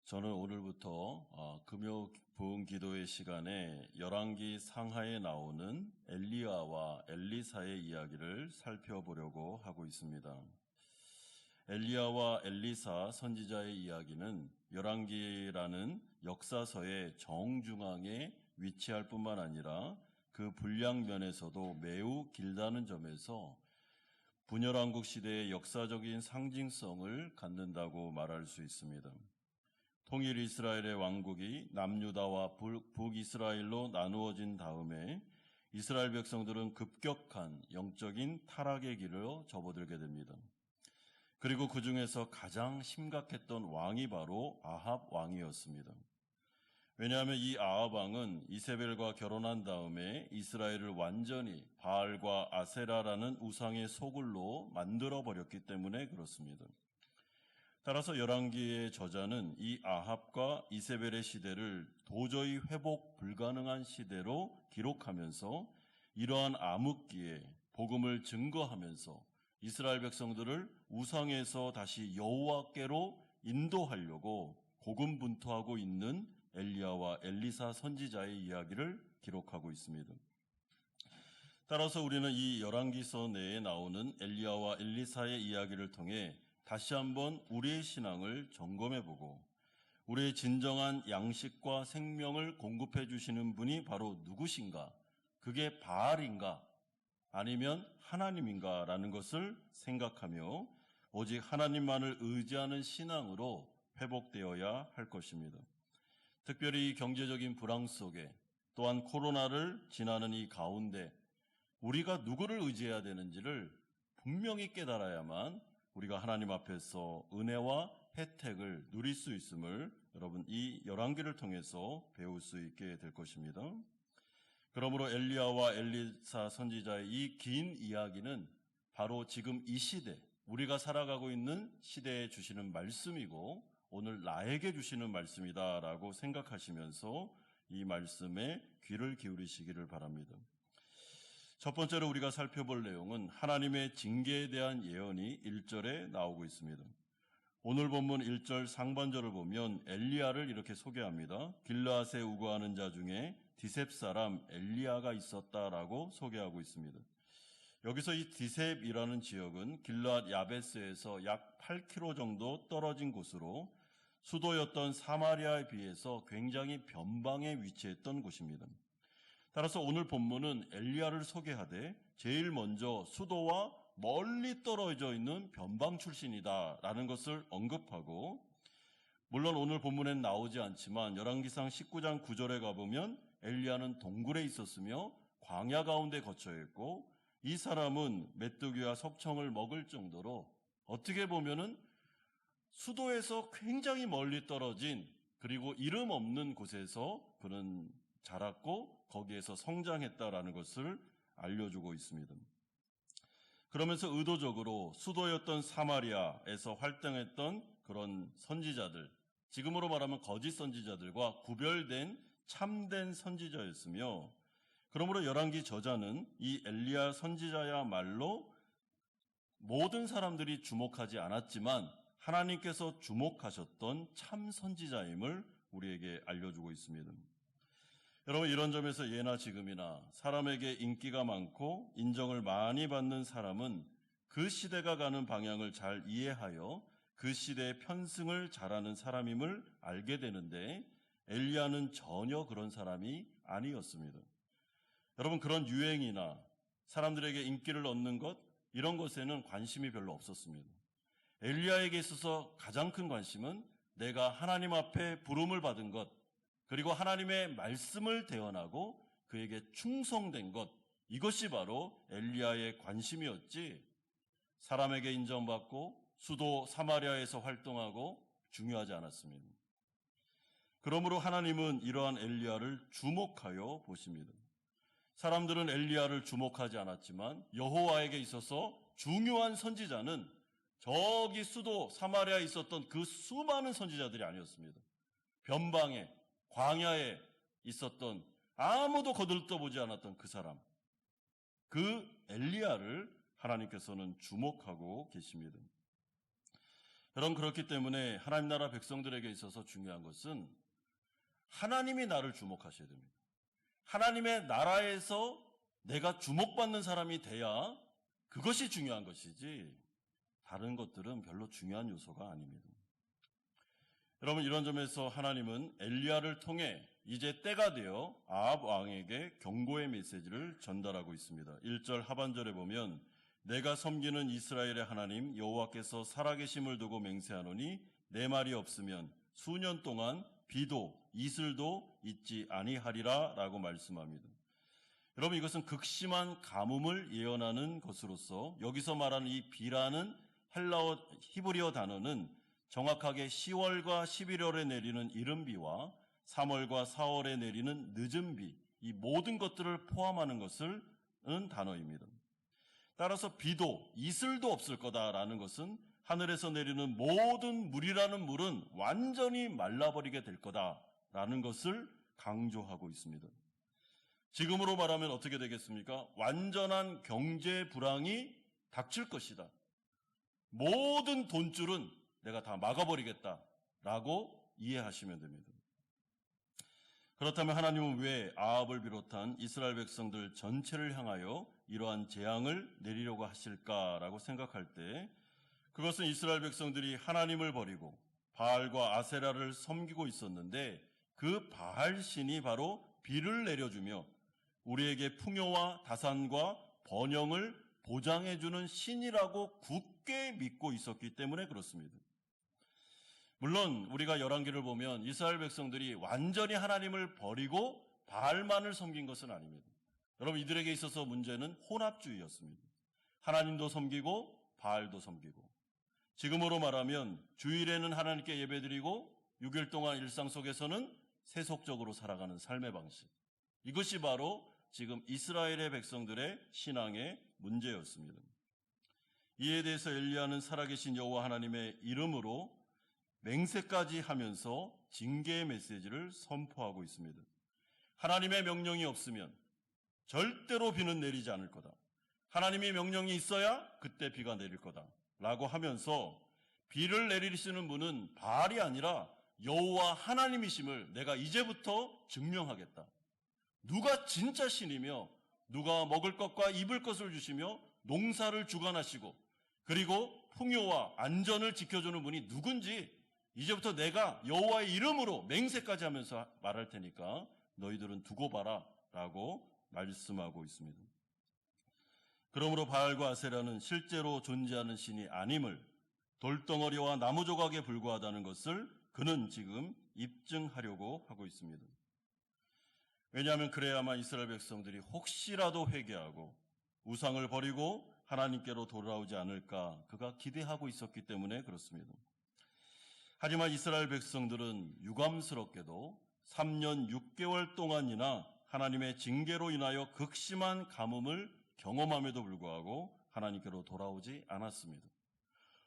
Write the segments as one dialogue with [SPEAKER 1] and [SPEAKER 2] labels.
[SPEAKER 1] 저는 오늘부터 금요 부흥 기도의 시간에 열왕기 상하에 나오는 엘리야와 엘리사의 이야기를 살펴보려고 하고 있습니다. 엘리야와 엘리사 선지자의 이야기는 열왕기라는 역사서의 정중앙에 위치할 뿐만 아니라 그 분량 면에서도 매우 길다는 점에서 분열왕국 시대의 역사적인 상징성을 갖는다고 말할 수 있습니다. 통일 이스라엘의 왕국이 남유다와 북이스라엘로 나누어진 다음에 이스라엘 백성들은 급격한 영적인 타락의 길로 접어들게 됩니다. 그리고 그 중에서 가장 심각했던 왕이 바로 아합 왕이었습니다. 왜냐하면 이 아합 왕은 이세벨과 결혼한 다음에 이스라엘을 완전히 바알과 아세라라는 우상의 소굴로 만들어버렸기 때문에 그렇습니다. 따라서 열왕기의 저자는 이 아합과 이세벨의 시대를 도저히 회복 불가능한 시대로 기록하면서 이러한 암흑기에 복음을 증거하면서 이스라엘 백성들을 우상에서 다시 여호와께로 인도하려고 고군분투하고 있는 엘리야와 엘리사 선지자의 이야기를 기록하고 있습니다. 따라서 우리는 이 열왕기서 내에 나오는 엘리야와 엘리사의 이야기를 통해 다시 한번 우리의 신앙을 점검해보고 우리의 진정한 양식과 생명을 공급해 주시는 분이 바로 누구신가? 그게 바알인가? 아니면 하나님인가? 라는 것을 생각하며 오직 하나님만을 의지하는 신앙으로 회복되어야 할 것입니다. 특별히 이 경제적인 불황 속에 또한 코로나를 지나는 이 가운데 우리가 누구를 의지해야 되는지를 분명히 깨달아야만 우리가 하나님 앞에서 은혜와 혜택을 누릴 수 있음을 여러분 이 열왕기를 통해서 배울 수 있게 될 것입니다. 그러므로 엘리야와 엘리사 선지자의 이 긴 이야기는 바로 지금 이 시대, 우리가 살아가고 있는 시대에 주시는 말씀이고 오늘 나에게 주시는 말씀이다라고 생각하시면서 이 말씀에 귀를 기울이시기를 바랍니다. 첫 번째로 우리가 살펴볼 내용은 하나님의 징계에 대한 예언이 1절에 나오고 있습니다. 오늘 본문 1절 상반절을 보면 엘리야를 이렇게 소개합니다. 길르앗에 우거하는 자 중에 디셉 사람 엘리야가 있었다라고 소개하고 있습니다. 여기서 이 디셉이라는 지역은 길르앗 야베스에서 약 8km 정도 떨어진 곳으로 수도였던 사마리아에 비해서 굉장히 변방에 위치했던 곳입니다. 따라서 오늘 본문은 엘리야를 소개하되 제일 먼저 수도와 멀리 떨어져 있는 변방 출신이다라는 것을 언급하고, 물론 오늘 본문엔 나오지 않지만 열왕기상 19장 9절에 가보면 엘리야는 동굴에 있었으며 광야 가운데 거처 있고 이 사람은 메뚜기와 석청을 먹을 정도로 어떻게 보면은 수도에서 굉장히 멀리 떨어진 그리고 이름 없는 곳에서 그는 자랐고 거기에서 성장했다라는 것을 알려주고 있습니다. 그러면서 의도적으로 수도였던 사마리아에서 활동했던 그런 선지자들, 지금으로 말하면 거짓 선지자들과 구별된 참된 선지자였으며, 그러므로 열왕기 저자는 이 엘리야 선지자야말로 모든 사람들이 주목하지 않았지만 하나님께서 주목하셨던 참 선지자임을 우리에게 알려주고 있습니다. 여러분, 이런 점에서 예나 지금이나 사람에게 인기가 많고 인정을 많이 받는 사람은 그 시대가 가는 방향을 잘 이해하여 그 시대의 편승을 잘하는 사람임을 알게 되는데 엘리야는 전혀 그런 사람이 아니었습니다. 여러분, 그런 유행이나 사람들에게 인기를 얻는 것, 이런 것에는 관심이 별로 없었습니다. 엘리야에게 있어서 가장 큰 관심은 내가 하나님 앞에 부름을 받은 것, 그리고 하나님의 말씀을 대언하고 그에게 충성된 것, 이것이 바로 엘리야의 관심이었지 사람에게 인정받고 수도 사마리아에서 활동하고 중요하지 않았습니다. 그러므로 하나님은 이러한 엘리야를 주목하여 보십니다. 사람들은 엘리야를 주목하지 않았지만 여호와에게 있어서 중요한 선지자는 저기 수도 사마리아에 있었던 그 수많은 선지자들이 아니었습니다. 변방에 광야에 있었던 아무도 거들떠보지 않았던 그 사람, 그 엘리야를 하나님께서는 주목하고 계십니다. 여러분, 그렇기 때문에 하나님 나라 백성들에게 있어서 중요한 것은 하나님이 나를 주목하셔야 됩니다. 하나님의 나라에서 내가 주목받는 사람이 돼야 그것이 중요한 것이지 다른 것들은 별로 중요한 요소가 아닙니다. 여러분, 이런 점에서 하나님은 엘리야를 통해 이제 때가 되어 아합 왕에게 경고의 메시지를 전달하고 있습니다. 1절 하반절에 보면 내가 섬기는 이스라엘의 하나님 여호와께서 살아계심을 두고 맹세하노니 내 말이 없으면 수년 동안 비도 이슬도 있지 아니하리라 라고 말씀합니다. 여러분, 이것은 극심한 가뭄을 예언하는 것으로서 여기서 말하는 이 비라는 헬라어 히브리어 단어는 정확하게 10월과 11월에 내리는 이른 비와 3월과 4월에 내리는 늦은 비, 이 모든 것들을 포함하는 것을 단어입니다. 따라서 비도 이슬도 없을 거다라는 것은 하늘에서 내리는 모든 물이라는 물은 완전히 말라버리게 될 거다라는 것을 강조하고 있습니다. 지금으로 말하면 어떻게 되겠습니까? 완전한 경제 불황이 닥칠 것이다. 모든 돈줄은 내가 다 막아버리겠다라고 이해하시면 됩니다. 그렇다면 하나님은 왜 아합을 비롯한 이스라엘 백성들 전체를 향하여 이러한 재앙을 내리려고 하실까라고 생각할 때 그것은 이스라엘 백성들이 하나님을 버리고 바알과 아세라를 섬기고 있었는데 그 바알 신이 바로 비를 내려주며 우리에게 풍요와 다산과 번영을 보장해주는 신이라고 굳게 믿고 있었기 때문에 그렇습니다. 물론 우리가 열왕기를 보면 이스라엘 백성들이 완전히 하나님을 버리고 바알만을 섬긴 것은 아닙니다. 여러분, 이들에게 있어서 문제는 혼합주의였습니다. 하나님도 섬기고 바알도 섬기고, 지금으로 말하면 주일에는 하나님께 예배드리고 6일 동안 일상 속에서는 세속적으로 살아가는 삶의 방식, 이것이 바로 지금 이스라엘의 백성들의 신앙의 문제였습니다. 이에 대해서 엘리야는 살아계신 여호와 하나님의 이름으로 맹세까지 하면서 징계의 메시지를 선포하고 있습니다. 하나님의 명령이 없으면 절대로 비는 내리지 않을 거다. 하나님의 명령이 있어야 그때 비가 내릴 거다 라고 하면서 비를 내리시는 분은 바알이 아니라 여호와 하나님이심을 내가 이제부터 증명하겠다. 누가 진짜 신이며 누가 먹을 것과 입을 것을 주시며 농사를 주관하시고 그리고 풍요와 안전을 지켜주는 분이 누군지 이제부터 내가 여호와의 이름으로 맹세까지 하면서 말할 테니까 너희들은 두고 봐라 라고 말씀하고 있습니다. 그러므로 바알과 아세라는 실제로 존재하는 신이 아님을 돌덩어리와 나무 조각에 불과하다는 것을 그는 지금 입증하려고 하고 있습니다. 왜냐하면 그래야만 이스라엘 백성들이 혹시라도 회개하고 우상을 버리고 하나님께로 돌아오지 않을까 그가 기대하고 있었기 때문에 그렇습니다. 하지만 이스라엘 백성들은 유감스럽게도 3년 6개월 동안이나 하나님의 징계로 인하여 극심한 가뭄을 경험함에도 불구하고 하나님께로 돌아오지 않았습니다.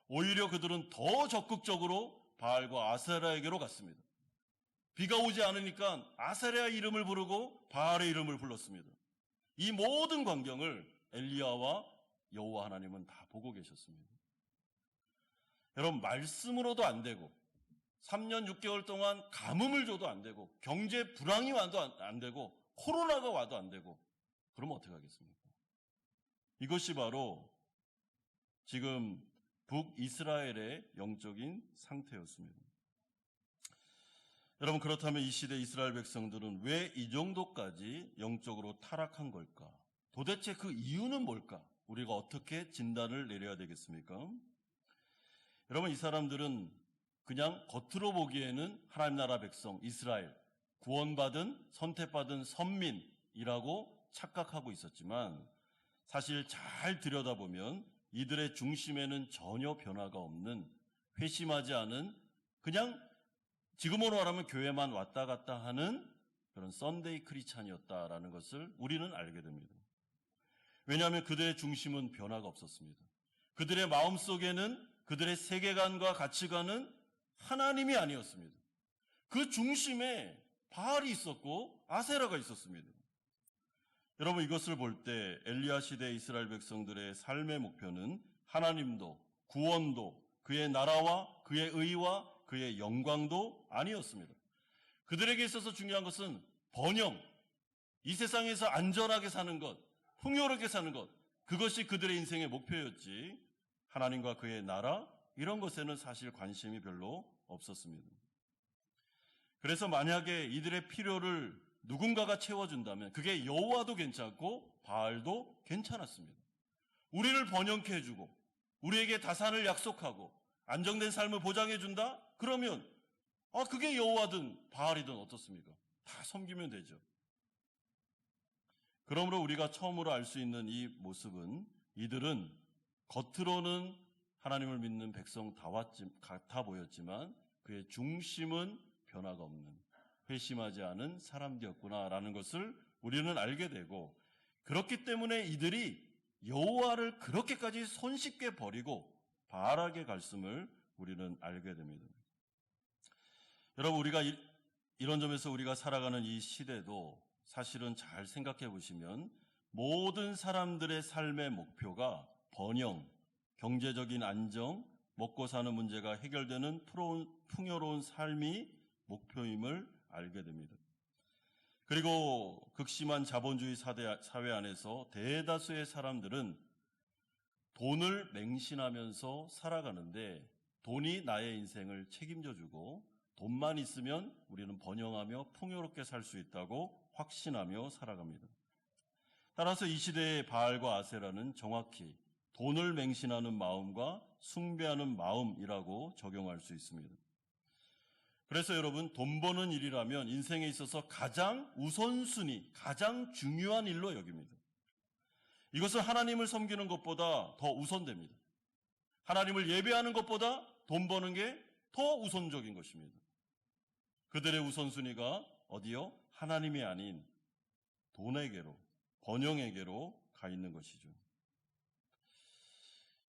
[SPEAKER 1] 오히려 그들은 더 적극적으로 바알과 아세라에게로 갔습니다. 비가 오지 않으니까 아세라의 이름을 부르고 바알의 이름을 불렀습니다. 이 모든 광경을 엘리야와 여호와 하나님은 다 보고 계셨습니다. 여러분, 말씀으로도 안 되고 3년 6개월 동안 가뭄을 줘도 안 되고 경제 불황이 와도 안 되고 코로나가 와도 안 되고 그러면 어떻게 하겠습니까? 이것이 바로 지금 북이스라엘의 영적인 상태였습니다. 여러분, 그렇다면 이 시대 이스라엘 백성들은 왜 이 정도까지 영적으로 타락한 걸까? 도대체 그 이유는 뭘까? 우리가 어떻게 진단을 내려야 되겠습니까? 여러분, 이 사람들은 그냥 겉으로 보기에는 하나님 나라 백성, 이스라엘, 구원받은 선택받은 선민이라고 착각하고 있었지만 사실 잘 들여다보면 이들의 중심에는 전혀 변화가 없는, 회심하지 않은, 그냥 지금으로 말하면 교회만 왔다 갔다 하는 그런 썬데이 크리스찬이었다라는 것을 우리는 알게 됩니다. 왜냐하면 그들의 중심은 변화가 없었습니다. 그들의 마음속에는 그들의 세계관과 가치관은 하나님이 아니었습니다. 그 중심에 바알이 있었고 아세라가 있었습니다. 여러분, 이것을 볼 때 엘리야 시대 이스라엘 백성들의 삶의 목표는 하나님도 구원도 그의 나라와 그의 의와 그의 영광도 아니었습니다. 그들에게 있어서 중요한 것은 번영, 이 세상에서 안전하게 사는 것, 풍요롭게 사는 것, 그것이 그들의 인생의 목표였지 하나님과 그의 나라 이런 것에는 사실 관심이 별로 없었습니다. 그래서 만약에 이들의 필요를 누군가가 채워준다면 그게 여호와도 괜찮고 바알도 괜찮았습니다. 우리를 번영케 해주고 우리에게 다산을 약속하고 안정된 삶을 보장해준다? 그러면 그게 여호와든 바알이든 어떻습니까? 다 섬기면 되죠. 그러므로 우리가 처음으로 알 수 있는 이 모습은 이들은 겉으로는 하나님을 믿는 백성 같아 보였지만 그의 중심은 변화가 없는 회심하지 않은 사람들이었구나라는 것을 우리는 알게 되고, 그렇기 때문에 이들이 여호와를 그렇게까지 손쉽게 버리고 바알에게 갔음을 우리는 알게 됩니다. 여러분, 우리가 이런 점에서 우리가 살아가는 이 시대도 사실은 잘 생각해 보시면 모든 사람들의 삶의 목표가 번영, 경제적인 안정, 먹고 사는 문제가 해결되는 풍요로운 삶이 목표임을 알게 됩니다. 그리고 극심한 자본주의 사회 안에서 대다수의 사람들은 돈을 맹신하면서 살아가는데 돈이 나의 인생을 책임져주고 돈만 있으면 우리는 번영하며 풍요롭게 살 수 있다고 확신하며 살아갑니다. 따라서 이 시대의 바알과 아세라는 정확히 돈을 맹신하는 마음과 숭배하는 마음이라고 적용할 수 있습니다. 그래서 여러분, 돈 버는 일이라면 인생에 있어서 가장 우선순위, 가장 중요한 일로 여깁니다. 이것은 하나님을 섬기는 것보다 더 우선됩니다. 하나님을 예배하는 것보다 돈 버는 게 더 우선적인 것입니다. 그들의 우선순위가 어디요? 하나님이 아닌 돈에게로, 번영에게로 가 있는 것이죠.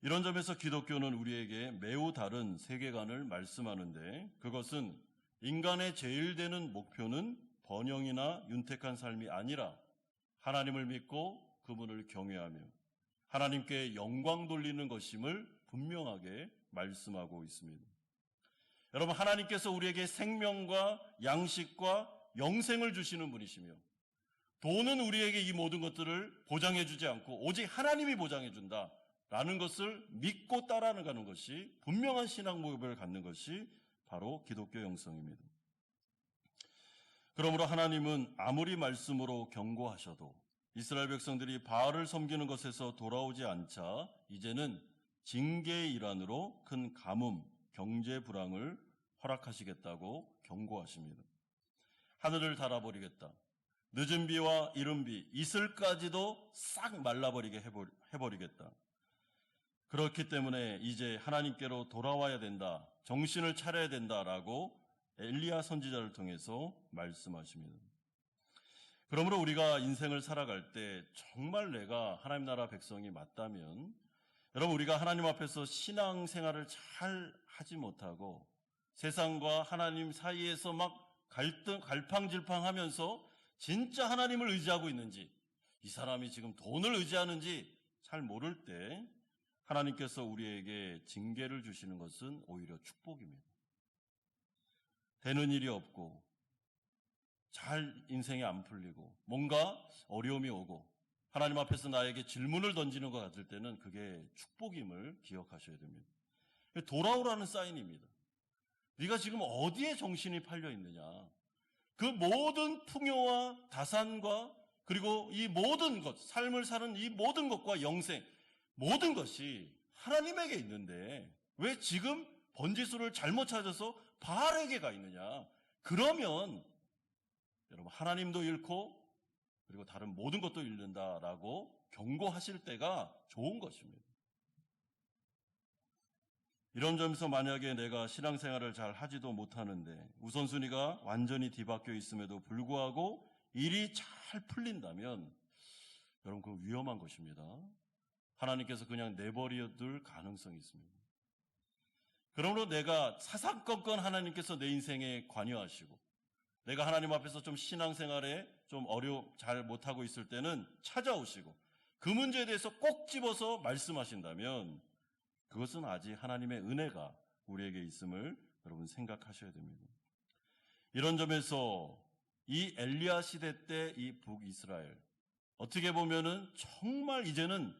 [SPEAKER 1] 이런 점에서 기독교는 우리에게 매우 다른 세계관을 말씀하는데, 그것은 인간의 제일 되는 목표는 번영이나 윤택한 삶이 아니라 하나님을 믿고 그분을 경외하며 하나님께 영광 돌리는 것임을 분명하게 말씀하고 있습니다. 여러분, 하나님께서 우리에게 생명과 양식과 영생을 주시는 분이시며 돈은 우리에게 이 모든 것들을 보장해 주지 않고 오직 하나님이 보장해 준다라는 것을 믿고 따라가는 것이, 분명한 신앙 모습을 갖는 것이 바로 기독교 영성입니다. 그러므로 하나님은 아무리 말씀으로 경고하셔도 이스라엘 백성들이 바알을 섬기는 것에서 돌아오지 않자 이제는 징계의 일환으로 큰 가뭄, 경제 불황을 허락하시겠다고 경고하십니다. 하늘을 닳아버리겠다. 늦은 비와 이른 비, 이슬까지도 싹 말라버리게 해버리겠다. 그렇기 때문에 이제 하나님께로 돌아와야 된다, 정신을 차려야 된다라고 엘리야 선지자를 통해서 말씀하십니다. 그러므로 우리가 인생을 살아갈 때 정말 내가 하나님 나라 백성이 맞다면, 여러분, 우리가 하나님 앞에서 신앙생활을 잘 하지 못하고 세상과 하나님 사이에서 막 갈팡질팡하면서 진짜 하나님을 의지하고 있는지, 이 사람이 지금 돈을 의지하는지 잘 모를 때 하나님께서 우리에게 징계를 주시는 것은 오히려 축복입니다. 되는 일이 없고 잘 인생이 안 풀리고 뭔가 어려움이 오고 하나님 앞에서 나에게 질문을 던지는 것 같을 때는 그게 축복임을 기억하셔야 됩니다. 돌아오라는 사인입니다. 네가 지금 어디에 정신이 팔려 있느냐? 그 모든 풍요와 다산과 그리고 이 모든 것, 삶을 사는 이 모든 것과 영생, 모든 것이 하나님에게 있는데 왜 지금 번지수를 잘못 찾아서 바알에게 가 있느냐? 그러면 여러분, 하나님도 잃고 그리고 다른 모든 것도 잃는다라고 경고하실 때가 좋은 것입니다. 이런 점에서 만약에 내가 신앙생활을 잘 하지도 못하는데 우선순위가 완전히 뒤바뀌어 있음에도 불구하고 일이 잘 풀린다면 여러분, 그건 위험한 것입니다. 하나님께서 그냥 내버려둘 가능성이 있습니다. 그러므로 내가 사사건건 하나님께서 내 인생에 관여하시고 내가 하나님 앞에서 좀 신앙생활에 좀 잘 못하고 있을 때는 찾아오시고 그 문제에 대해서 꼭 집어서 말씀하신다면 그것은 아직 하나님의 은혜가 우리에게 있음을 여러분 생각하셔야 됩니다. 이런 점에서 이 엘리야 시대 때 이 북이스라엘, 어떻게 보면은 정말 이제는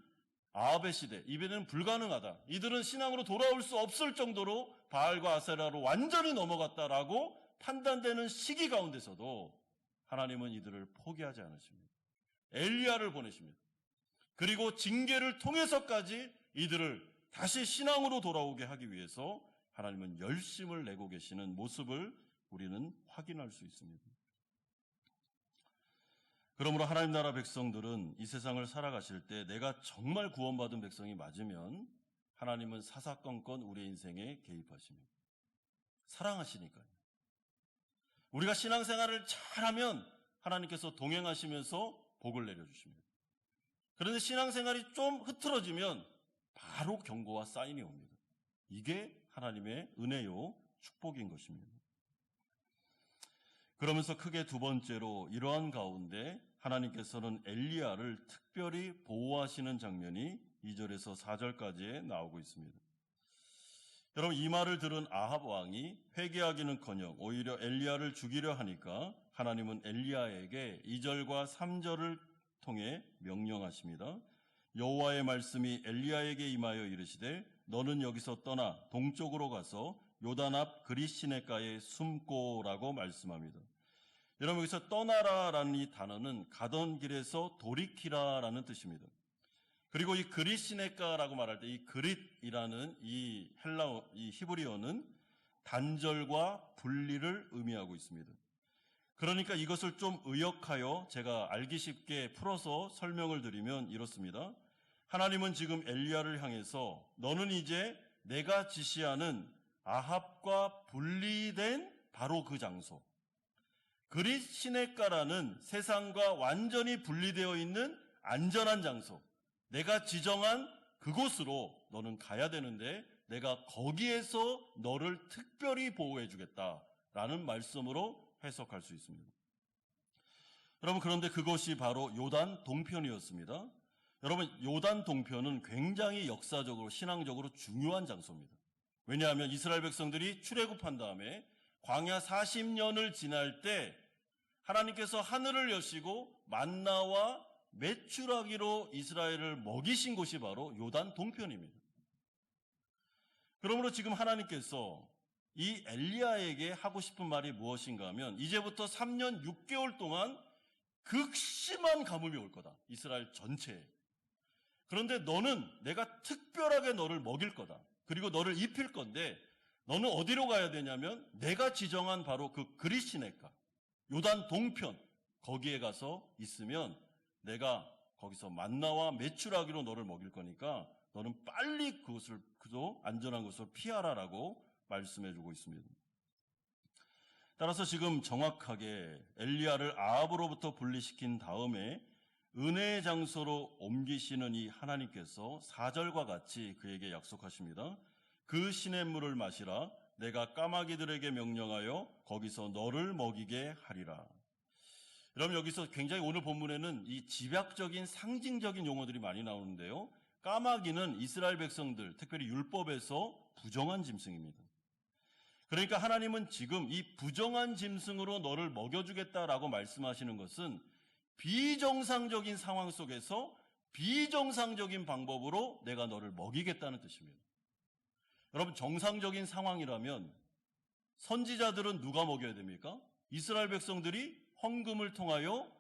[SPEAKER 1] 아합의 시대, 이제는 불가능하다. 이들은 신앙으로 돌아올 수 없을 정도로 바알과 아세라로 완전히 넘어갔다라고 판단되는 시기 가운데서도 하나님은 이들을 포기하지 않으십니다. 엘리야를 보내십니다. 그리고 징계를 통해서까지 이들을 다시 신앙으로 돌아오게 하기 위해서 하나님은 열심을 내고 계시는 모습을 우리는 확인할 수 있습니다. 그러므로 하나님 나라 백성들은 이 세상을 살아가실 때 내가 정말 구원받은 백성이 맞으면 하나님은 사사건건 우리의 인생에 개입하십니다. 사랑하시니까요. 우리가 신앙생활을 잘하면 하나님께서 동행하시면서 복을 내려주십니다. 그런데 신앙생활이 좀 흐트러지면 바로 경고와 사인이 옵니다. 이게 하나님의 은혜요 축복인 것입니다. 그러면서 크게 두 번째로 이러한 가운데 하나님께서는 엘리야를 특별히 보호하시는 장면이 2절에서 4절까지에 나오고 있습니다. 여러분, 이 말을 들은 아합 왕이 회개하기는커녕 오히려 엘리야를 죽이려 하니까 하나님은 엘리야에게 2절과 3절을 통해 명령하십니다. 여호와의 말씀이 엘리야에게 임하여 이르시되 너는 여기서 떠나 동쪽으로 가서 요단 앞 그릿시내가에 숨고라고 말씀합니다. 여러분, 여기서 떠나라라는 이 단어는 가던 길에서 돌이키라라는 뜻입니다. 그리고 이 그릿시내가라고 말할 때 이 그릿이라는 이 히브리어는 단절과 분리를 의미하고 있습니다. 그러니까 이것을 좀 의역하여 제가 알기 쉽게 풀어서 설명을 드리면 이렇습니다. 하나님은 지금 엘리야를 향해서 너는 이제 내가 지시하는 아합과 분리된 바로 그 장소, 그릿시내가라는 세상과 완전히 분리되어 있는 안전한 장소, 내가 지정한 그곳으로 너는 가야 되는데 내가 거기에서 너를 특별히 보호해 주겠다라는 말씀으로 해석할 수 있습니다. 여러분, 그런데 그것이 바로 요단 동편이었습니다. 여러분, 요단 동편은 굉장히 역사적으로 신앙적으로 중요한 장소입니다. 왜냐하면 이스라엘 백성들이 출애굽한 다음에 광야 40년을 지날 때 하나님께서 하늘을 여시고 만나와 메추라기로 이스라엘을 먹이신 곳이 바로 요단 동편입니다. 그러므로 지금 하나님께서 이 엘리야에게 하고 싶은 말이 무엇인가 하면 이제부터 3년 6개월 동안 극심한 가뭄이 올 거다. 이스라엘 전체에. 그런데 너는 내가 특별하게 너를 먹일 거다. 그리고 너를 입힐 건데 너는 어디로 가야 되냐면 내가 지정한 바로 그 그릿시내가 요단 동편 거기에 가서 있으면 내가 거기서 만나와 메추라기로 너를 먹일 거니까 너는 빨리 그것을 안전한 곳을 피하라라고 말씀해주고 있습니다. 따라서 지금 정확하게 엘리야를 아합으로부터 분리시킨 다음에 은혜의 장소로 옮기시는 이 하나님께서 4절과 같이 그에게 약속하십니다. 그 시냇물을 마시라. 내가 까마귀들에게 명령하여 거기서 너를 먹이게 하리라. 여러분, 여기서 굉장히 오늘 본문에는 이 집약적인 상징적인 용어들이 많이 나오는데요. 까마귀는 이스라엘 백성들, 특별히 율법에서 부정한 짐승입니다. 그러니까 하나님은 지금 이 부정한 짐승으로 너를 먹여주겠다라고 말씀하시는 것은 비정상적인 상황 속에서 비정상적인 방법으로 내가 너를 먹이겠다는 뜻입니다. 여러분, 정상적인 상황이라면 선지자들은 누가 먹여야 됩니까? 이스라엘 백성들이 헌금을 통하여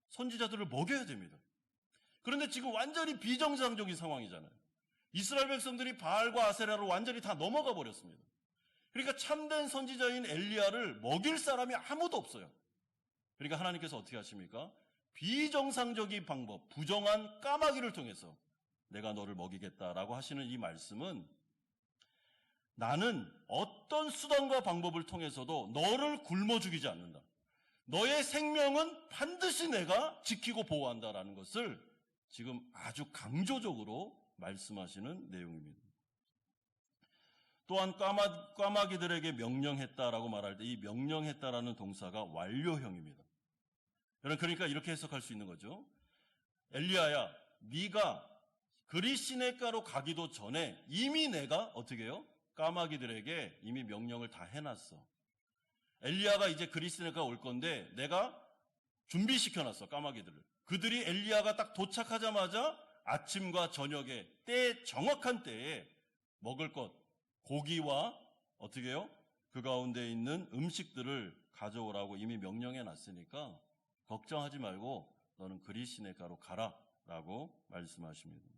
[SPEAKER 1] 선지자들을 먹여야 됩니다. 그런데 지금 완전히 비정상적인 상황이잖아요. 이스라엘 백성들이 바알과 아세라로 완전히 다 넘어가 버렸습니다. 그러니까 참된 선지자인 엘리야를 먹일 사람이 아무도 없어요. 그러니까 하나님께서 어떻게 하십니까? 비정상적인 방법, 부정한 까마귀를 통해서 내가 너를 먹이겠다라고 하시는 이 말씀은 나는 어떤 수단과 방법을 통해서도 너를 굶어 죽이지 않는다. 너의 생명은 반드시 내가 지키고 보호한다라는 것을 지금 아주 강조적으로 말씀하시는 내용입니다. 또한 까마귀들에게 명령했다라고 말할 때 이 명령했다라는 동사가 완료형입니다. 여러분, 그러니까 이렇게 해석할 수 있는 거죠. 엘리야야, 네가 그리시네가로 가기도 전에 이미 내가 어떻게 해요? 까마귀들에게 이미 명령을 다 해놨어. 엘리야가 이제 그리시네가 올 건데 내가 준비시켜놨어, 까마귀들을. 그들이 엘리야가 딱 도착하자마자 아침과 저녁에 정확한 때에 먹을 것, 고기와 어떻게 해요? 그 가운데 있는 음식들을 가져오라고 이미 명령해 놨으니까 걱정하지 말고 너는 그리시네가로 가라 라고 말씀하십니다.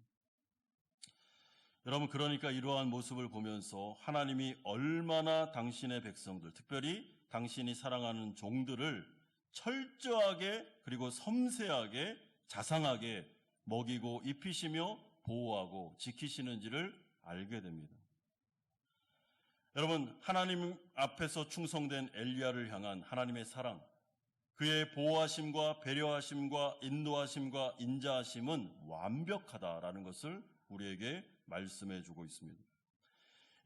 [SPEAKER 1] 여러분, 그러니까 이러한 모습을 보면서 하나님이 얼마나 당신의 백성들, 특별히 당신이 사랑하는 종들을 철저하게 그리고 섬세하게 자상하게 먹이고 입히시며 보호하고 지키시는지를 알게 됩니다. 여러분, 하나님 앞에서 충성된 엘리야를 향한 하나님의 사랑, 그의 보호하심과 배려하심과 인도하심과 인자하심은 완벽하다라는 것을 우리에게 말씀해 주고 있습니다.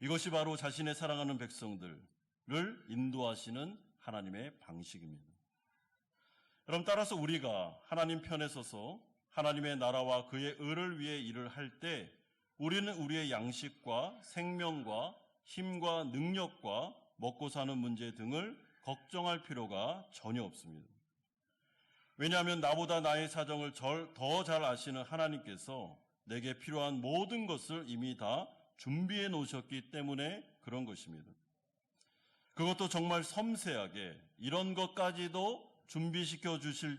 [SPEAKER 1] 이것이 바로 자신의 사랑하는 백성들을 인도하시는 하나님의 방식입니다. 여러분, 따라서 우리가 하나님 편에 서서 하나님의 나라와 그의 의를 위해 일을 할 때 우리는 우리의 양식과 생명과 힘과 능력과 먹고 사는 문제 등을 걱정할 필요가 전혀 없습니다. 왜냐하면 나보다 나의 사정을 더 잘 아시는 하나님께서 내게 필요한 모든 것을 이미 다 준비해 놓으셨기 때문에 그런 것입니다. 그것도 정말 섬세하게 이런 것까지도 준비시켜 주실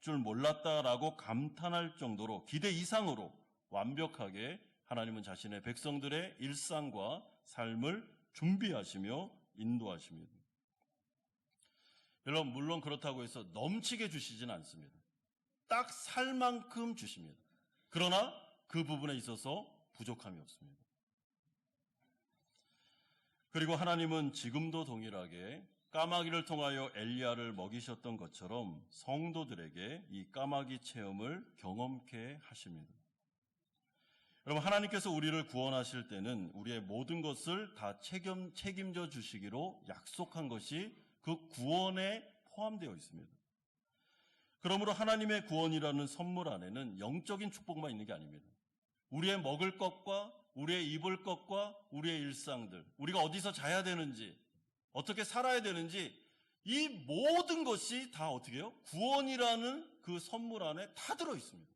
[SPEAKER 1] 줄 몰랐다라고 감탄할 정도로 기대 이상으로 완벽하게 하나님은 자신의 백성들의 일상과 삶을 준비하시며 인도하십니다. 여러분, 물론 그렇다고 해서 넘치게 주시진 않습니다. 딱 살 만큼 주십니다. 그러나 그 부분에 있어서 부족함이 없습니다. 그리고 하나님은 지금도 동일하게 까마귀를 통하여 엘리야를 먹이셨던 것처럼 성도들에게 이 까마귀 체험을 경험케 하십니다. 여러분, 하나님께서 우리를 구원하실 때는 우리의 모든 것을 다 책임져 주시기로 약속한 것이 그 구원에 포함되어 있습니다. 그러므로 하나님의 구원이라는 선물 안에는 영적인 축복만 있는 게 아닙니다. 우리의 먹을 것과 우리의 입을 것과 우리의 일상들, 우리가 어디서 자야 되는지, 어떻게 살아야 되는지, 이 모든 것이 다 어떻게 해요? 구원이라는 그 선물 안에 다 들어있습니다.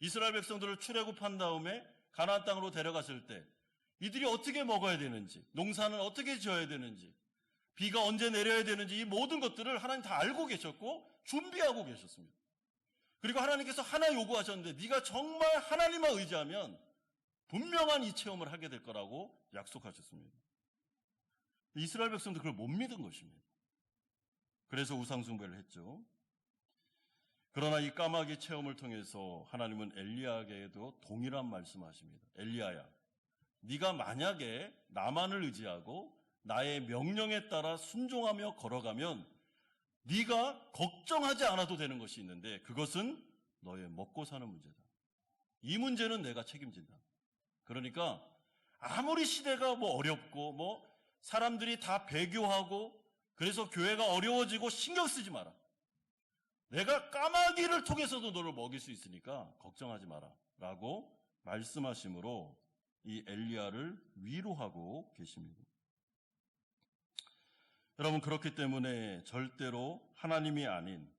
[SPEAKER 1] 이스라엘 백성들을 출애굽한 다음에 가나안 땅으로 데려갔을 때 이들이 어떻게 먹어야 되는지, 농사는 어떻게 지어야 되는지, 비가 언제 내려야 되는지 이 모든 것들을 하나님 다 알고 계셨고 준비하고 계셨습니다. 그리고 하나님께서 하나 요구하셨는데 네가 정말 하나님만 의지하면 분명한 이 체험을 하게 될 거라고 약속하셨습니다. 이스라엘 백성도 그걸 못 믿은 것입니다. 그래서 우상숭배를 했죠. 그러나 이 까마귀 체험을 통해서 하나님은 엘리야에게도 동일한 말씀하십니다. 엘리야야, 네가 만약에 나만을 의지하고 나의 명령에 따라 순종하며 걸어가면 네가 걱정하지 않아도 되는 것이 있는데 그것은 너의 먹고 사는 문제다. 이 문제는 내가 책임진다. 그러니까 아무리 시대가 어렵고 사람들이 다 배교하고 그래서 교회가 어려워지고 신경 쓰지 마라. 내가 까마귀를 통해서도 너를 먹일 수 있으니까 걱정하지 마라 라고 말씀하심으로 이 엘리야를 위로하고 계십니다. 여러분, 그렇기 때문에 절대로 하나님이 아닌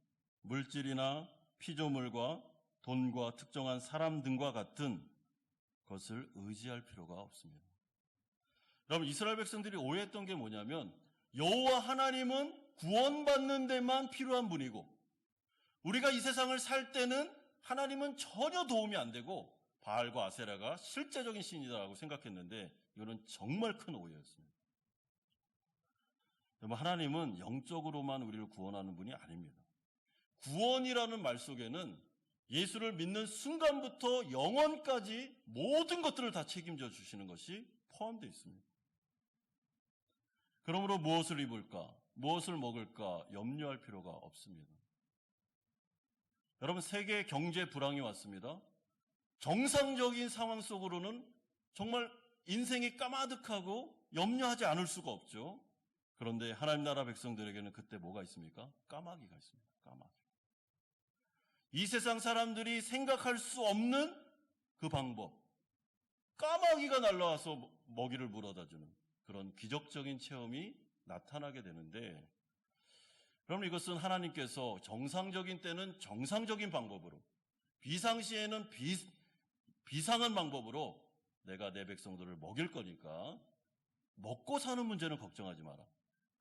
[SPEAKER 1] 물질이나 피조물과 돈과 특정한 사람 등과 같은 것을 의지할 필요가 없습니다. 여러분, 이스라엘 백성들이 오해했던 게 뭐냐면 여호와 하나님은 구원받는 데만 필요한 분이고 우리가 이 세상을 살 때는 하나님은 전혀 도움이 안 되고 바알과 아세라가 실제적인 신이라고 생각했는데 이거는 정말 큰 오해였습니다. 여러분, 하나님은 영적으로만 우리를 구원하는 분이 아닙니다. 구원이라는 말 속에는 예수를 믿는 순간부터 영원까지 모든 것들을 다 책임져 주시는 것이 포함되어 있습니다. 그러므로 무엇을 입을까, 무엇을 먹을까 염려할 필요가 없습니다. 여러분, 세계 경제 불황이 왔습니다. 정상적인 상황 속으로는 정말 인생이 까마득하고 염려하지 않을 수가 없죠. 그런데 하나님 나라 백성들에게는 그때 뭐가 있습니까? 까마귀가 있습니다. 까마귀. 이 세상 사람들이 생각할 수 없는 그 방법, 까마귀가 날라와서 먹이를 물어다 주는 그런 기적적인 체험이 나타나게 되는데, 그럼 이것은 하나님께서 정상적인 때는 정상적인 방법으로, 비상시에는 비상한 방법으로 내가 내 백성들을 먹일 거니까 먹고 사는 문제는 걱정하지 마라.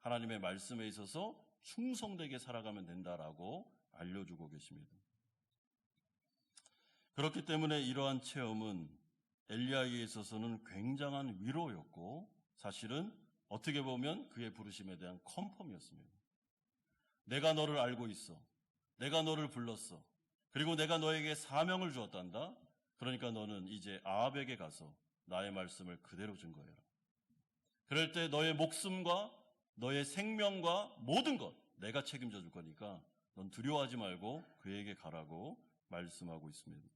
[SPEAKER 1] 하나님의 말씀에 있어서 충성되게 살아가면 된다라고 알려주고 계십니다. 그렇기 때문에 이러한 체험은 엘리야에게 있어서는 굉장한 위로였고, 사실은 어떻게 보면 그의 부르심에 대한 컨펌이었습니다. 내가 너를 알고 있어. 내가 너를 불렀어. 그리고 내가 너에게 사명을 주었단다. 그러니까 너는 이제 아합에게 가서 나의 말씀을 그대로 증거해라. 그럴 때 너의 목숨과 너의 생명과 모든 것 내가 책임져 줄 거니까 넌 두려워하지 말고 그에게 가라고 말씀하고 있습니다.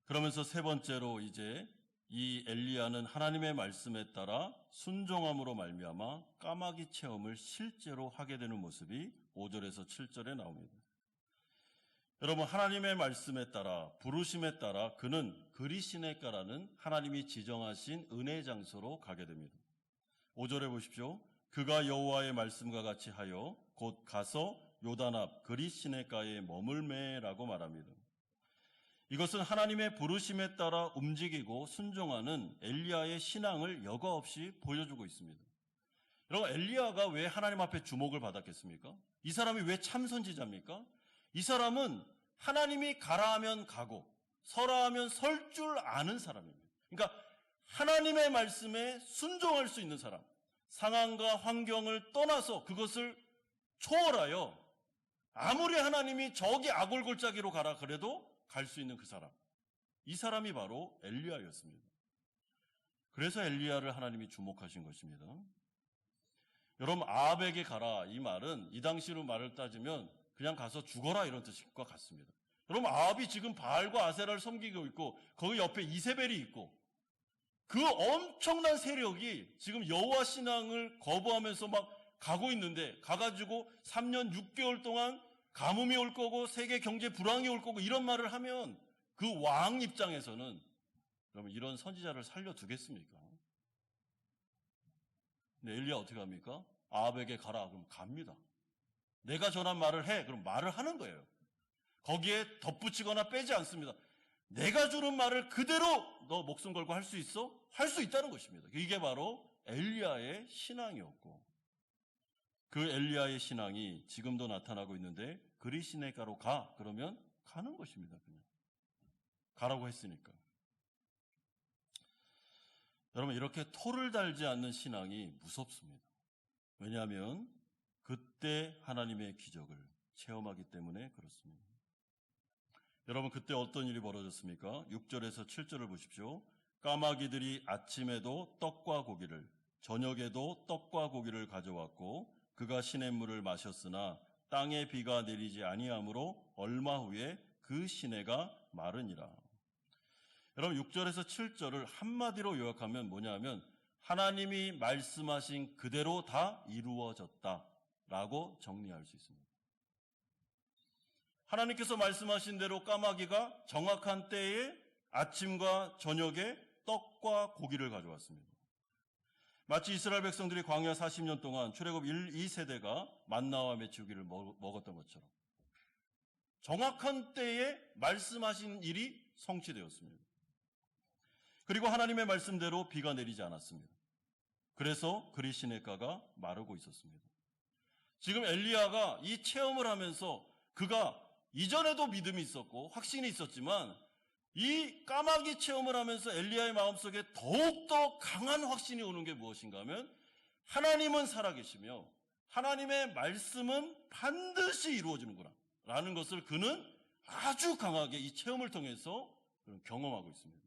[SPEAKER 1] 그러면서 세 번째로 이제 이 엘리야는 하나님의 말씀에 따라 순종함으로 말미암아 까마귀 체험을 실제로 하게 되는 모습이 5절에서 7절에 나옵니다. 여러분, 하나님의 말씀에 따라 부르심에 따라 그는 그리시네가라는 하나님이 지정하신 은혜 장소로 가게 됩니다. 5절에 보십시오. 그가 여호와의 말씀과 같이 하여 곧 가서 요단 앞 그리시네가에 머물매라고 말합니다. 이것은 하나님의 부르심에 따라 움직이고 순종하는 엘리야의 신앙을 여과 없이 보여주고 있습니다. 여러분, 엘리야가 왜 하나님 앞에 주목을 받았겠습니까? 이 사람이 왜 참선지자입니까? 이 사람은 하나님이 가라 하면 가고 서라 하면 설 줄 아는 사람입니다. 그러니까 하나님의 말씀에 순종할 수 있는 사람, 상황과 환경을 떠나서 그것을 초월하여 아무리 하나님이 저기 아골골짜기로 가라 그래도 갈 수 있는 그 사람, 이 사람이 바로 엘리야였습니다. 그래서 엘리야를 하나님이 주목하신 것입니다. 여러분, 아합에게 가라 이 말은 이 당시로 말을 따지면 그냥 가서 죽어라 이런 뜻과 같습니다. 여러분, 아합이 지금 바알과 아세라를 섬기고 있고 거기 옆에 이세벨이 있고 그 엄청난 세력이 지금 여호와 신앙을 거부하면서 막 가고 있는데, 가가지고 3년 6개월 동안 가뭄이 올 거고 세계 경제 불황이 올 거고 이런 말을 하면 그 왕 입장에서는 그러면 이런 선지자를 살려두겠습니까? 근데 엘리야 어떻게 합니까? 아합에게 가라 그럼 갑니다. 내가 전한 말을 해 그럼 말을 하는 거예요. 거기에 덧붙이거나 빼지 않습니다. 내가 주는 말을 그대로 너 목숨 걸고 할 수 있어? 할 수 있다는 것입니다. 이게 바로 엘리야의 신앙이었고, 그 엘리야의 신앙이 지금도 나타나고 있는데, 그리시네가로 가 그러면 가는 것입니다. 그냥 가라고 했으니까. 여러분, 이렇게 토를 달지 않는 신앙이 무섭습니다. 왜냐하면 그때 하나님의 기적을 체험하기 때문에 그렇습니다. 여러분, 그때 어떤 일이 벌어졌습니까? 6절에서 7절을 보십시오. 까마귀들이 아침에도 떡과 고기를, 저녁에도 떡과 고기를 가져왔고 그가 시냇물을 마셨으나 땅에 비가 내리지 아니하므로 얼마 후에 그 시내가 마르니라. 여러분, 6절에서 7절을 한마디로 요약하면 뭐냐면 하나님이 말씀하신 그대로 다 이루어졌다라고 정리할 수 있습니다. 하나님께서 말씀하신 대로 까마귀가 정확한 때에 아침과 저녁에 떡과 고기를 가져왔습니다. 마치 이스라엘 백성들이 광야 40년 동안 출애굽 1, 2세대가 만나와 메추기를 먹었던 것처럼 정확한 때에 말씀하신 일이 성취되었습니다. 그리고 하나님의 말씀대로 비가 내리지 않았습니다. 그래서 그리시네가가 마르고 있었습니다. 지금 엘리야가 이 체험을 하면서 그가 이전에도 믿음이 있었고 확신이 있었지만 이 까마귀 체험을 하면서 엘리야의 마음속에 더욱더 강한 확신이 오는 게 무엇인가 하면 하나님은 살아계시며 하나님의 말씀은 반드시 이루어지는구나 라는 것을 그는 아주 강하게 이 체험을 통해서 경험하고 있습니다.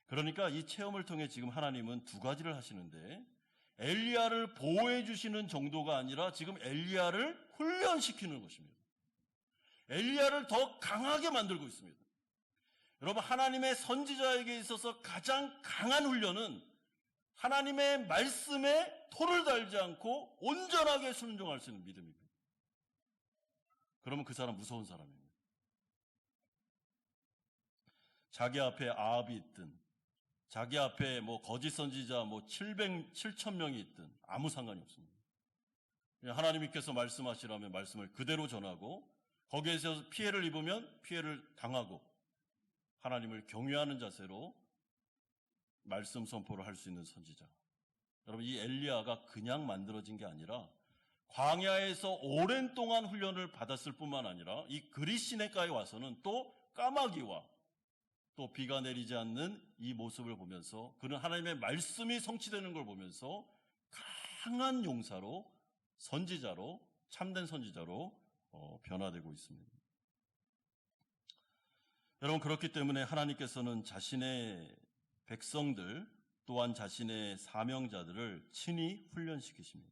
[SPEAKER 1] 그러니까 이 체험을 통해 지금 하나님은 두 가지를 하시는데, 엘리야를 보호해 주시는 정도가 아니라 지금 엘리야를 훈련시키는 것입니다. 엘리야를 더 강하게 만들고 있습니다. 여러분, 하나님의 선지자에게 있어서 가장 강한 훈련은 하나님의 말씀에 토를 달지 않고 온전하게 순종할 수 있는 믿음입니다. 그러면 그 사람 무서운 사람입니다. 자기 앞에 아합이 있든, 자기 앞에 거짓 선지자 7,000명이 있든 아무 상관이 없습니다. 그냥 하나님께서 말씀하시라면 말씀을 그대로 전하고, 거기에서 피해를 입으면 피해를 당하고, 하나님을 경외하는 자세로 말씀 선포를 할 수 있는 선지자. 여러분, 이 엘리야가 그냥 만들어진 게 아니라 광야에서 오랜 동안 훈련을 받았을 뿐만 아니라 이 그리시네가에 와서는 또 까마귀와 또 비가 내리지 않는 이 모습을 보면서, 그는 하나님의 말씀이 성취되는 걸 보면서 강한 용사로, 선지자로, 참된 선지자로 변화되고 있습니다. 여러분, 그렇기 때문에 하나님께서는 자신의 백성들 또한 자신의 사명자들을 친히 훈련시키십니다.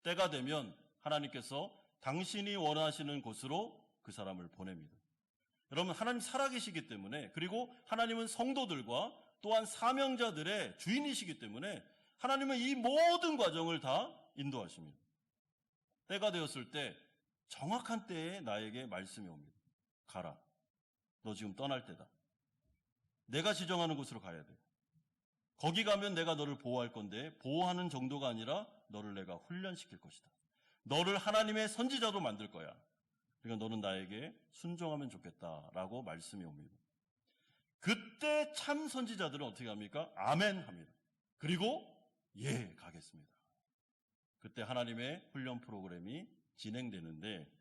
[SPEAKER 1] 때가 되면 하나님께서 당신이 원하시는 곳으로 그 사람을 보냅니다. 여러분, 하나님 살아계시기 때문에, 그리고 하나님은 성도들과 또한 사명자들의 주인이시기 때문에 하나님은 이 모든 과정을 다 인도하십니다. 때가 되었을 때 정확한 때에 나에게 말씀이 옵니다. 가라. 너 지금 떠날 때다. 내가 지정하는 곳으로 가야 돼. 거기 가면 내가 너를 보호할 건데, 보호하는 정도가 아니라 너를 내가 훈련시킬 것이다. 너를 하나님의 선지자로 만들 거야. 그러니까 너는 나에게 순종하면 좋겠다라고 말씀이 옵니다. 그때 참 선지자들은 어떻게 합니까? 아멘 합니다. 그리고 예, 가겠습니다. 그때 하나님의 훈련 프로그램이 진행되는데,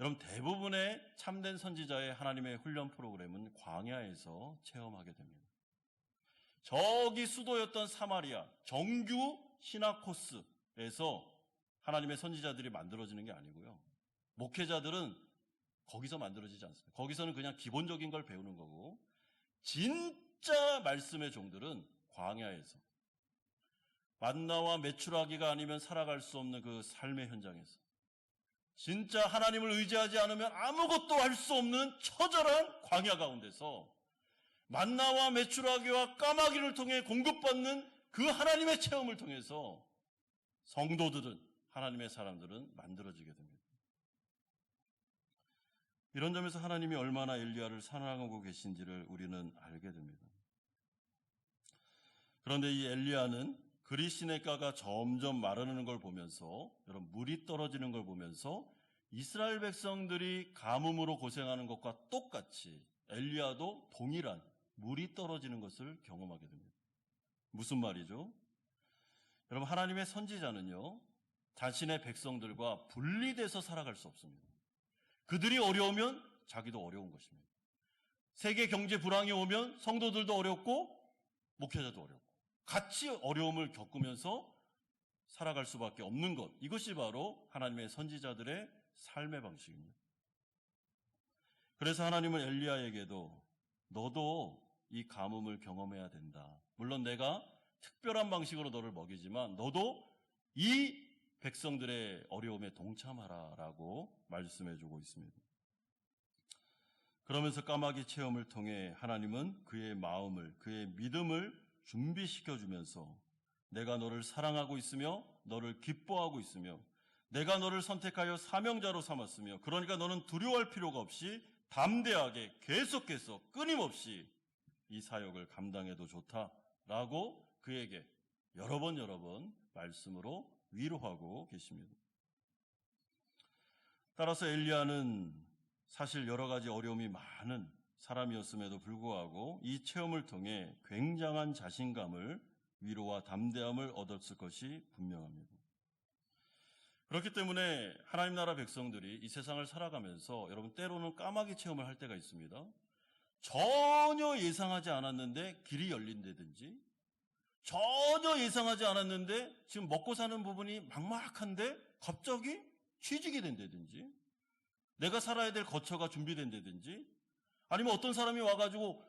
[SPEAKER 1] 여러분, 대부분의 참된 선지자의 하나님의 훈련 프로그램은 광야에서 체험하게 됩니다. 저기 수도였던 사마리아, 정규 신학 코스에서 하나님의 선지자들이 만들어지는 게 아니고요. 목회자들은 거기서 만들어지지 않습니다. 거기서는 그냥 기본적인 걸 배우는 거고, 진짜 말씀의 종들은 광야에서, 만나와 메추라기가 아니면 살아갈 수 없는 그 삶의 현장에서, 진짜 하나님을 의지하지 않으면 아무것도 할 수 없는 처절한 광야 가운데서 만나와 메추라기와 까마귀를 통해 공급받는 그 하나님의 체험을 통해서 성도들은, 하나님의 사람들은 만들어지게 됩니다. 이런 점에서 하나님이 얼마나 엘리야를 사랑하고 계신지를 우리는 알게 됩니다. 그런데 이 엘리야는 그리시네가가 점점 마르는 걸 보면서, 여러분, 물이 떨어지는 걸 보면서 이스라엘 백성들이 가뭄으로 고생하는 것과 똑같이 엘리야도 동일한 물이 떨어지는 것을 경험하게 됩니다. 무슨 말이죠? 여러분, 하나님의 선지자는요, 자신의 백성들과 분리돼서 살아갈 수 없습니다. 그들이 어려우면 자기도 어려운 것입니다. 세계 경제 불황이 오면 성도들도 어렵고 목회자도 어렵고 같이 어려움을 겪으면서 살아갈 수밖에 없는 것, 이것이 바로 하나님의 선지자들의 삶의 방식입니다. 그래서 하나님은 엘리야에게도 너도 이 가뭄을 경험해야 된다. 물론 내가 특별한 방식으로 너를 먹이지만 너도 이 백성들의 어려움에 동참하라라고 말씀해주고 있습니다. 그러면서 까마귀 체험을 통해 하나님은 그의 마음을, 그의 믿음을 준비시켜주면서 내가 너를 사랑하고 있으며 너를 기뻐하고 있으며 내가 너를 선택하여 사명자로 삼았으며, 그러니까 너는 두려워할 필요가 없이 담대하게 계속해서 끊임없이 이 사역을 감당해도 좋다라고 그에게 여러 번 말씀으로 위로하고 계십니다. 따라서 엘리야는 사실 여러 가지 어려움이 많은 사람이었음에도 불구하고 이 체험을 통해 굉장한 자신감을, 위로와 담대함을 얻었을 것이 분명합니다. 그렇기 때문에 하나님 나라 백성들이 이 세상을 살아가면서 여러분, 때로는 까마귀 체험을 할 때가 있습니다. 전혀 예상하지 않았는데 길이 열린다든지, 전혀 예상하지 않았는데 지금 먹고 사는 부분이 막막한데 갑자기 취직이 된다든지, 내가 살아야 될 거처가 준비된다든지, 아니면 어떤 사람이 와가지고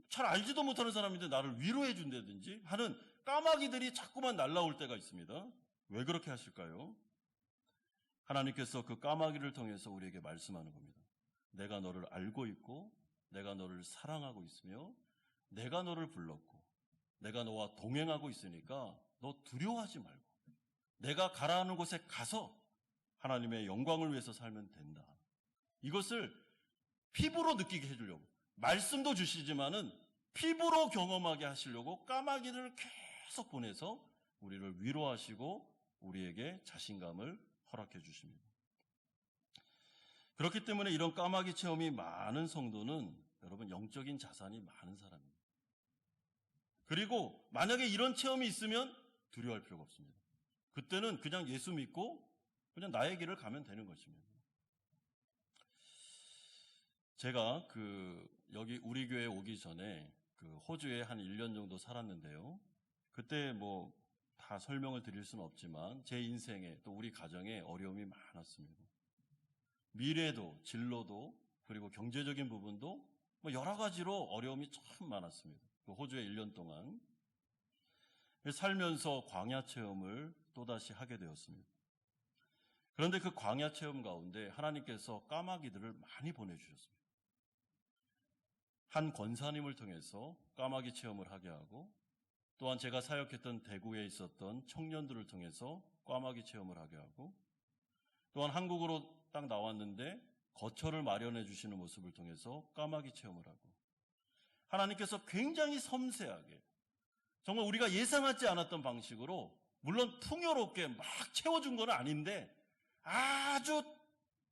[SPEAKER 1] 잘 알지도 못하는 사람인데 나를 위로해 준다든지 하는 까마귀들이 자꾸만 날라올 때가 있습니다. 왜 그렇게 하실까요? 하나님께서 그 까마귀를 통해서 우리에게 말씀하는 겁니다. 내가 너를 알고 있고 내가 너를 사랑하고 있으며 내가 너를 불렀고 내가 너와 동행하고 있으니까 너 두려워하지 말고 내가 가라하는 곳에 가서 하나님의 영광을 위해서 살면 된다. 이것을 피부로 느끼게 해주려고, 말씀도 주시지만은 피부로 경험하게 하시려고 까마귀를 계속 보내서 우리를 위로하시고 우리에게 자신감을 허락해 주십니다. 그렇기 때문에 이런 까마귀 체험이 많은 성도는 여러분 영적인 자산이 많은 사람입니다. 그리고 만약에 이런 체험이 있으면 두려워할 필요가 없습니다. 그때는 그냥 예수 믿고 그냥 나의 길을 가면 되는 것입니다. 제가 여기 우리 교회 오기 전에 호주에 한 1년 정도 살았는데요. 그때 다 설명을 드릴 수는 없지만 제 인생에 또 우리 가정에 어려움이 많았습니다. 미래도 진로도 그리고 경제적인 부분도 여러 가지로 어려움이 참 많았습니다. 호주에 1년 동안 살면서 광야 체험을 또다시 하게 되었습니다. 그런데 그 광야 체험 가운데 하나님께서 까마귀들을 많이 보내주셨습니다. 한 권사님을 통해서 까마귀 체험을 하게 하고, 또한 제가 사역했던 대구에 있었던 청년들을 통해서 까마귀 체험을 하게 하고, 또한 한국으로 딱 나왔는데 거처를 마련해 주시는 모습을 통해서 까마귀 체험을 하고, 하나님께서 굉장히 섬세하게 정말 우리가 예상하지 않았던 방식으로, 물론 풍요롭게 막 채워준 건 아닌데 아주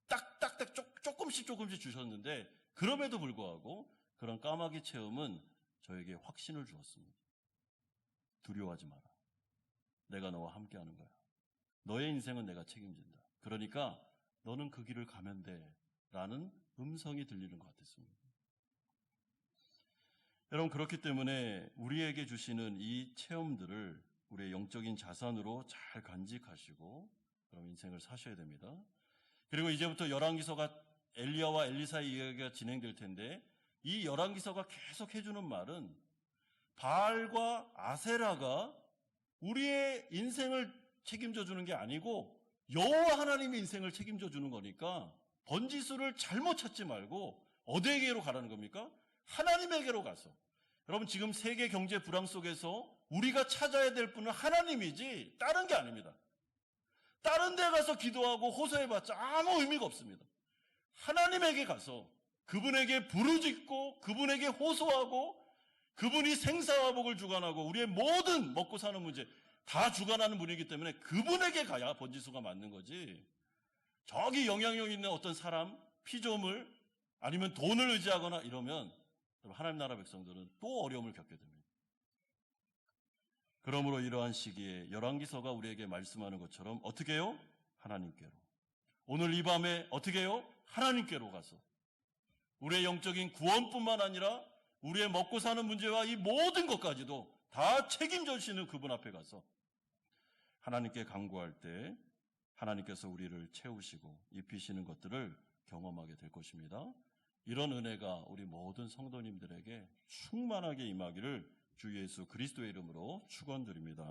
[SPEAKER 1] 딱딱딱 조금씩 주셨는데, 그럼에도 불구하고 그런 까마귀 체험은 저에게 확신을 주었습니다. 두려워하지 마라. 내가 너와 함께하는 거야. 너의 인생은 내가 책임진다. 그러니까 너는 그 길을 가면 돼. 라는 음성이 들리는 것 같았습니다. 여러분, 그렇기 때문에 우리에게 주시는 이 체험들을 우리의 영적인 자산으로 잘 간직하시고 그럼 인생을 사셔야 됩니다. 그리고 이제부터 열왕기서가 엘리야와 엘리사의 이야기가 진행될 텐데, 이 열왕기서가 계속 해주는 말은 바알과 아세라가 우리의 인생을 책임져 주는 게 아니고 여호와 하나님의 인생을 책임져 주는 거니까 번지수를 잘못 찾지 말고 어디에게로 가라는 겁니까? 하나님에게로 가서. 여러분, 지금 세계 경제 불황 속에서 우리가 찾아야 될 분은 하나님이지 다른 게 아닙니다. 다른 데 가서 기도하고 호소해봤자 아무 의미가 없습니다. 하나님에게 가서 그분에게 부르짖고 그분에게 호소하고 그분이 생사와 복을 주관하고 우리의 모든 먹고 사는 문제 다 주관하는 분이기 때문에 그분에게 가야 번지수가 맞는 거지, 저기 영향력 있는 어떤 사람, 피조물 아니면 돈을 의지하거나 이러면 하나님 나라 백성들은 또 어려움을 겪게 됩니다. 그러므로 이러한 시기에 열왕기서가 우리에게 말씀하는 것처럼 어떻게 해요? 하나님께로. 오늘 이 밤에 어떻게 해요? 하나님께로 가서 우리의 영적인 구원뿐만 아니라 우리의 먹고 사는 문제와 이 모든 것까지도 다 책임져 주시는 그분 앞에 가서 하나님께 간구할 때 하나님께서 우리를 채우시고 입히시는 것들을 경험하게 될 것입니다. 이런 은혜가 우리 모든 성도님들에게 충만하게 임하기를 주 예수 그리스도의 이름으로 축원드립니다.